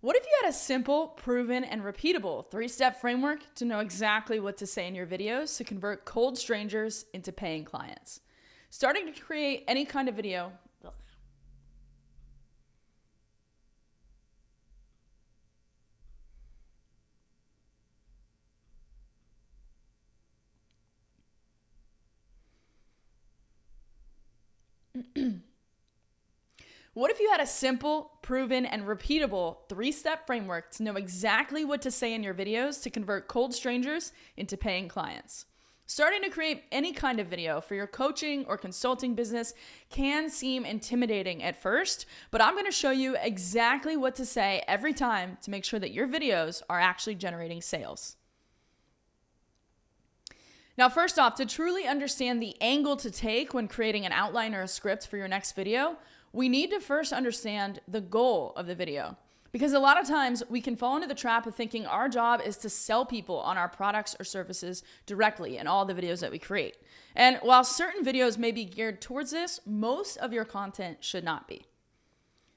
What if you had a simple, proven, and repeatable 3-step framework to know exactly what to say in your videos to convert cold strangers into paying clients? Starting to create any kind of video. What if you had a simple, proven, and repeatable 3-step framework to know exactly what to say in your videos to convert cold strangers into paying clients? Starting to create any kind of video for your coaching or consulting business can seem intimidating at first, but I'm going to show you exactly what to say every time to make sure that your videos are actually generating sales. Now, first off, to truly understand the angle to take when creating an outline or a script for your next video, we need to first understand the goal of the video. Because a lot of times we can fall into the trap of thinking our job is to sell people on our products or services directly in all the videos that we create. And while certain videos may be geared towards this, most of your content should not be.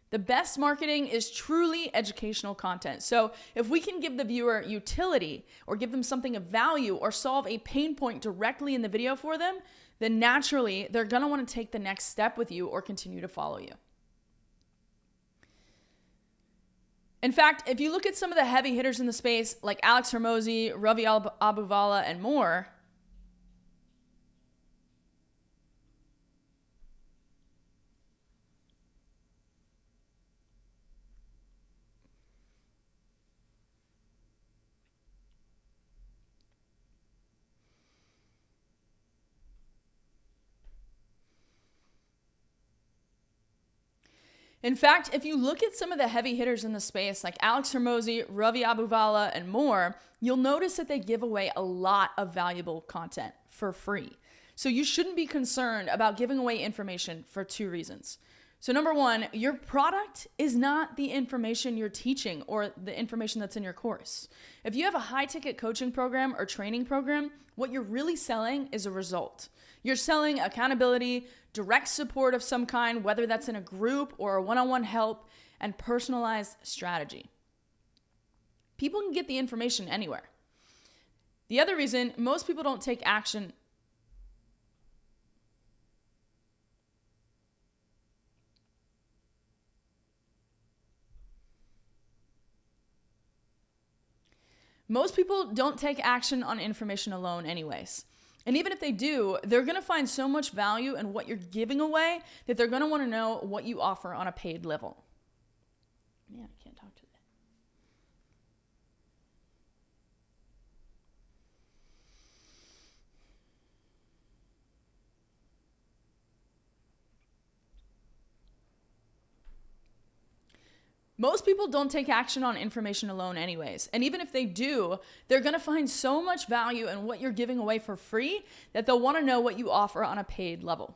The best marketing is truly educational content. So if we can give the viewer utility or give them something of value or solve a pain point directly in the video for them, then naturally they're going to want to take the next step with you or continue to follow you. In fact, if you look at some of the heavy hitters in the space like Alex Hormozi, Ravi Abuvala, and more, in fact, if you look at some of the heavy hitters in the space like Alex Hormozi, Ravi Abuvala, and more, you'll notice that they give away a lot of valuable content for free. So you shouldn't be concerned about giving away information for 2 reasons. So number 1, your product is not the information you're teaching or the information that's in your course. If you have a high-ticket coaching program or training program, what you're really selling is a result. You're selling accountability, direct support of some kind, whether that's in a group or a one-on-one help, and personalized strategy. People can get the information anywhere. The other reason most people don't take action on information alone anyways. And even if they do, they're going to find so much value in what you're giving away that they're going to want to know what you offer on a paid level. Man, I can't talk to that. Most people don't take action on information alone anyways. And even if they do, they're going to find so much value in what you're giving away for free that they'll want to know what you offer on a paid level.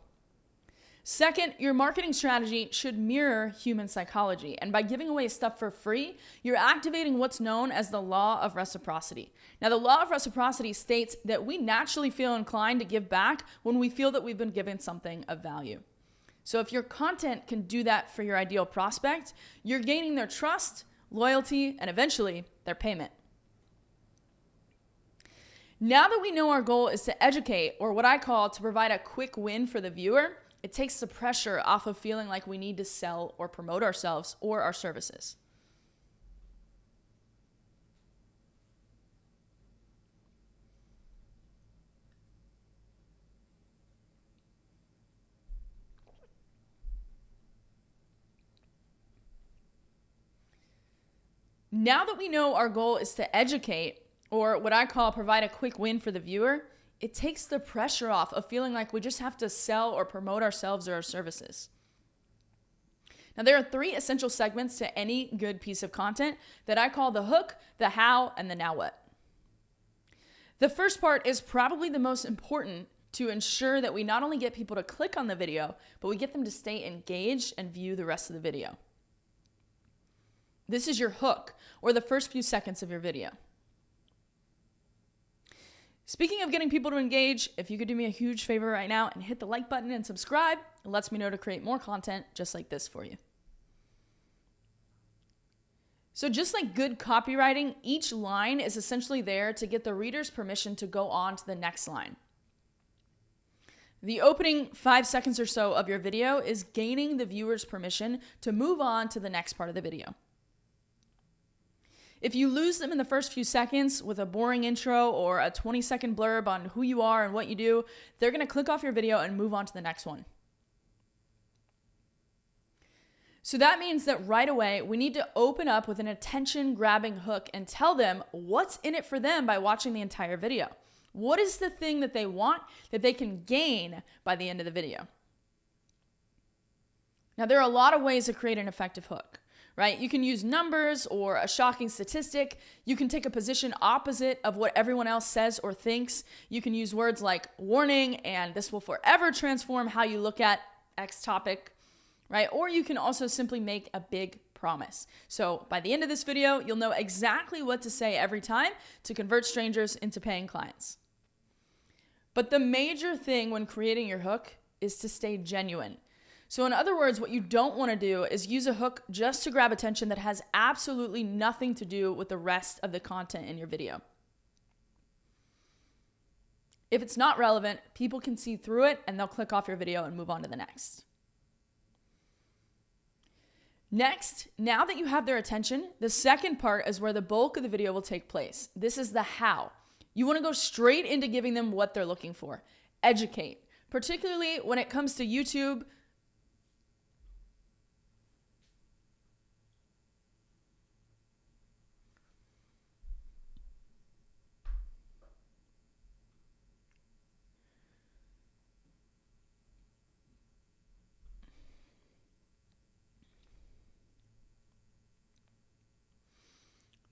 Second, your marketing strategy should mirror human psychology. And by giving away stuff for free, you're activating what's known as the law of reciprocity. Now, the law of reciprocity states that we naturally feel inclined to give back when we feel that we've been given something of value. So if your content can do that for your ideal prospect, you're gaining their trust, loyalty, and eventually their payment. Now that we know our goal is to educate, or what I call to provide a quick win for the viewer, it takes the pressure off of feeling like we need to sell or promote ourselves or our services. Now that we know our goal is to educate, or what I call provide a quick win for the viewer, it takes the pressure off of feeling like we just have to sell or promote ourselves or our services. Now, there are 3 essential segments to any good piece of content that I call the hook, the how, and the now what. The first part is probably the most important to ensure that we not only get people to click on the video, but we get them to stay engaged and view the rest of the video. This is your hook, or the first few seconds of your video. Speaking of getting people to engage, if you could do me a huge favor right now and hit the like button and subscribe, it lets me know to create more content just like this for you. So just like good copywriting, each line is essentially there to get the reader's permission to go on to the next line. The opening 5 seconds or so of your video is gaining the viewer's permission to move on to the next part of the video. If you lose them in the first few seconds with a boring intro or a 20-second blurb on who you are and what you do, they're going to click off your video and move on to the next one. So that means that right away, we need to open up with an attention-grabbing hook and tell them what's in it for them by watching the entire video. What is the thing that they want that they can gain by the end of the video? Now, there are a lot of ways to create an effective hook, right? You can use numbers or a shocking statistic. You can take a position opposite of what everyone else says or thinks. You can use words like warning and this will forever transform how you look at X topic, right? Or you can also simply make a big promise. So by the end of this video, you'll know exactly what to say every time to convert strangers into paying clients. But the major thing when creating your hook is to stay genuine. So in other words, what you don't want to do is use a hook just to grab attention that has absolutely nothing to do with the rest of the content in your video. If it's not relevant, people can see through it and they'll click off your video and move on to the next. Next, now that you have their attention, the second part is where the bulk of the video will take place. This is the how. You want to go straight into giving them what they're looking for. Educate, particularly when it comes to YouTube.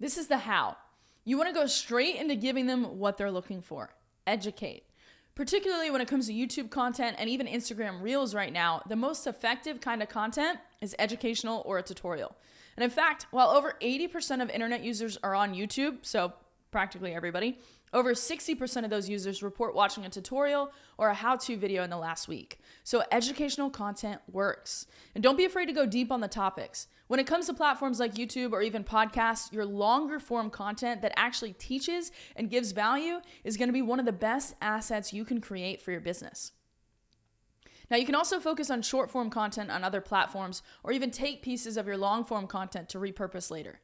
This is the how. You want to go straight into giving them what they're looking for. Educate. Particularly when it comes to YouTube content and even Instagram Reels right now, the most effective kind of content is educational or a tutorial. And in fact, while over 80% of internet users are on YouTube, so practically everybody, over 60% of those users report watching a tutorial or a how-to video in the last week. So educational content works. And don't be afraid to go deep on the topics. When it comes to platforms like YouTube or even podcasts, your longer form content that actually teaches and gives value is going to be one of the best assets you can create for your business. Now, you can also focus on short form content on other platforms or even take pieces of your long form content to repurpose later.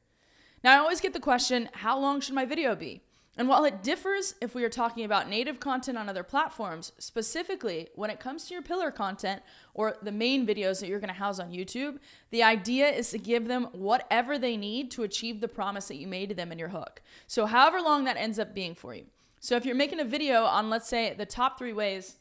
Now, I always get the question, how long should my video be? And while it differs if we are talking about native content on other platforms, specifically when it comes to your pillar content or the main videos that you're going to house on YouTube, the idea is to give them whatever they need to achieve the promise that you made to them in your hook. So however long that ends up being for you. So if you're making a video on, let's say, the top 3 ways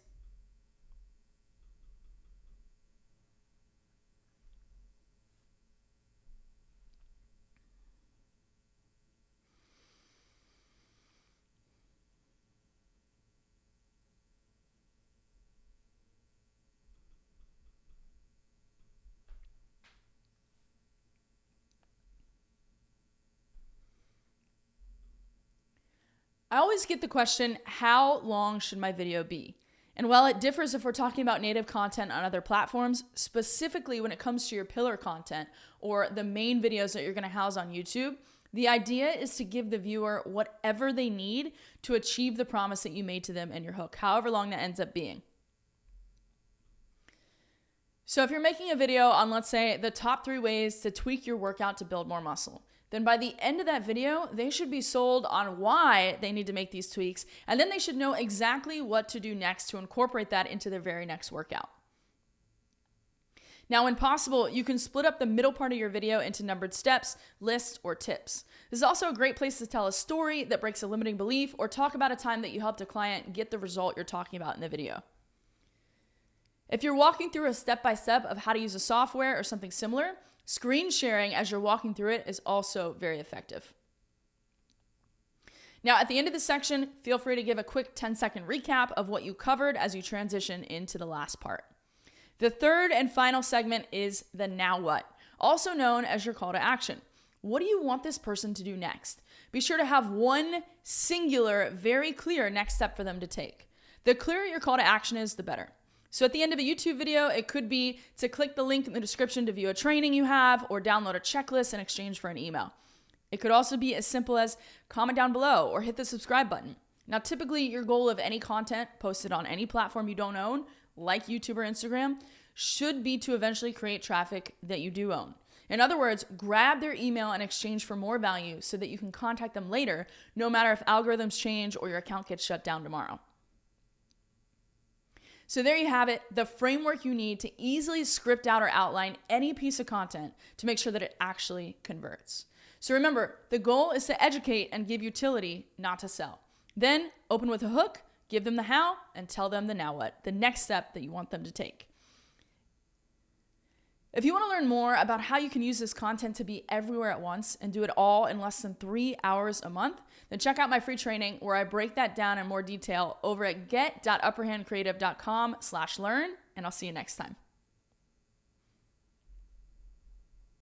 I always get the question, how long should my video be? And while it differs if we're talking about native content on other platforms, specifically when it comes to your pillar content or the main videos that you're going to house on YouTube, the idea is to give the viewer whatever they need to achieve the promise that you made to them in your hook, however long that ends up being. So if you're making a video on, let's say, the top 3 ways to tweak your workout to build more muscle, then by the end of that video, they should be sold on why they need to make these tweaks, and then they should know exactly what to do next to incorporate that into their very next workout. Now, when possible, you can split up the middle part of your video into numbered steps, lists, or tips. This is also a great place to tell a story that breaks a limiting belief or talk about a time that you helped a client get the result you're talking about in the video. If you're walking through a step-by-step of how to use a software or something similar, screen sharing as you're walking through it is also very effective. Now, at the end of this section, feel free to give a quick 10-second recap of what you covered as you transition into the last part. The third and final segment is the now what, also known as your call to action. What do you want this person to do next? Be sure to have one singular, very clear next step for them to take. The clearer your call to action is, the better. So at the end of a YouTube video, it could be to click the link in the description to view a training you have or download a checklist in exchange for an email. It could also be as simple as comment down below or hit the subscribe button. Now, typically your goal of any content posted on any platform you don't own, like YouTube or Instagram, should be to eventually create traffic that you do own. In other words, grab their email in exchange for more value so that you can contact them later, no matter if algorithms change or your account gets shut down tomorrow. So there you have it, the framework you need to easily script out or outline any piece of content to make sure that it actually converts. So remember, the goal is to educate and give utility, not to sell. Then open with a hook, give them the how, and tell them the now what, the next step that you want them to take. If you want to learn more about how you can use this content to be everywhere at once and do it all in less than 3 hours a month, then check out my free training where I break that down in more detail over at get.upperhandcreative.com/learn, and I'll see you next time.